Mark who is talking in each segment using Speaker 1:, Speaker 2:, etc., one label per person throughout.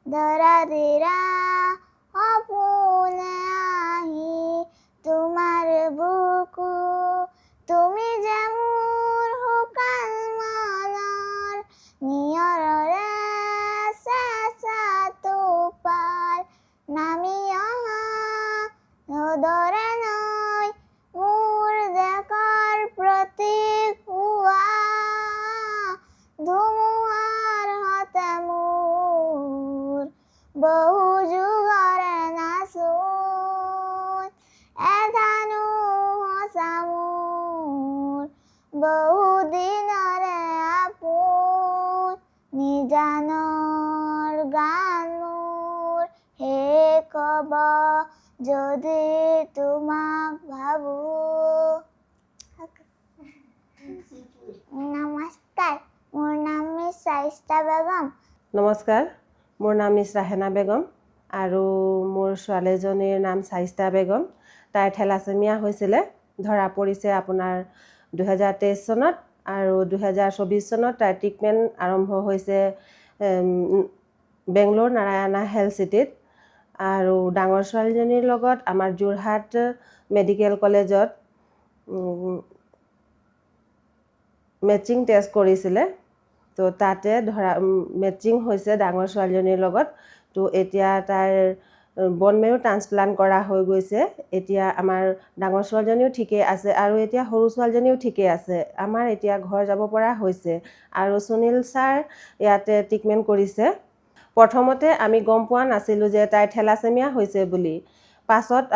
Speaker 1: ধৰা ধীৰা সপোনে আহি তোমাৰ বুকু তুমি যে মোৰ শুকান মনৰ নিয়ৰৰে চেঁচা টোপাল নামি অহা নদৰে নৈ মোৰ দেশৰ প্ৰতীক হোৱা ধুমুহাৰ হতে মোৰ বহু যুগৰে নাচোন এধানো সঁচা মোৰ বহু দিনৰে আপোন নিজানৰ গান মোৰ হে কব যদি তোমাক ভাবো। নমস্কাৰ, মোৰ নাম মিছ শাইস্তা বেগম।
Speaker 2: নমস্কাৰ, মোৰ নাম মিছ ৰাহেনা বেগম আৰু মোৰ ছোৱালীজনীৰ নাম শাইস্তা বেগম। তাইৰ থেলাছেমিয়া হৈছিলে, ধৰা পৰিছে আপোনাৰ 2023 চনত আৰু 2024 চনত তাইৰ ট্ৰিটমেণ্ট আৰম্ভ হৈছে বেংগলোৰ নাৰায়ণা হেল্থ চিটিত। আৰু ডাঙৰ ছোৱালীজনীৰ লগত আমাৰ যোৰহাট মেডিকেল কলেজত মেচিং টেষ্ট কৰিছিলে। তো তাতে ধৰা মেচিং হৈছে ডাঙৰ ছোৱালীজনীৰ লগত। তো এতিয়া তাইৰ বন মেৰু ট্ৰান্সপ্লাণ্ট কৰা হৈ গৈছে। এতিয়া আমাৰ ডাঙৰ ছোৱালীজনীও ঠিকেই আছে আৰু এতিয়া সৰু ছোৱালীজনীও ঠিকেই আছে। আমাৰ এতিয়া ঘৰ যাব পৰা হৈছে আৰু সুনীল ছাৰ ইয়াতে ট্ৰিটমেণ্ট কৰিছে। প্ৰথমতে আমি গম পোৱা নাছিলোঁ যে তাইৰ থেলাছেমিয়া হৈছে বুলি।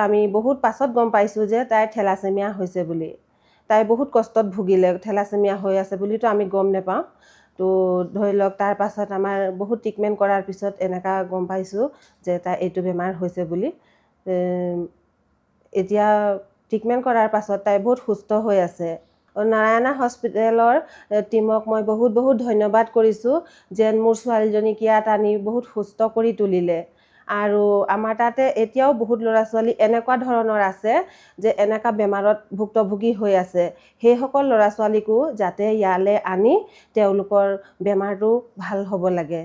Speaker 2: আমি বহুত পাছত গম পাইছোঁ যে তাইৰ থেলাছেমিয়া হৈছে বুলি। তাই বহুত কষ্টত ভুগিলে, থেলাছেমিয়া হৈ আছে বুলিতো আমি গম নাপাওঁ। তো ধৰি লওক তাৰ পাছত আমাৰ বহুত ট্ৰিটমেণ্ট কৰাৰ পিছত এনেকুৱা গম পাইছোঁ যে তাই এইটো বেমাৰ হৈছে বুলি। এতিয়া ট্ৰিটমেণ্ট কৰাৰ পাছত তাই বহুত সুস্থ হৈ আছে। নাৰায়ণা হস্পিটেলৰ টীমক মই বহুত বহুত ধন্যবাদ কৰিছোঁ যেন মোৰ ছোৱালীজনীক ইয়াত আনি বহুত সুস্থ কৰি তুলিলে। আৰু আমাৰ তাতে এতিয়াও বহুত ল'ৰা ছোৱালী এনেকুৱা ধৰণৰ আছে যে এনেকুৱা বেমাৰত ভুক্তভোগী হৈ আছে। সেইসকল ল'ৰা ছোৱালীকো যাতে ইয়ালৈ আনি তেওঁলোকৰ বেমাৰটো ভাল হ'ব লাগে।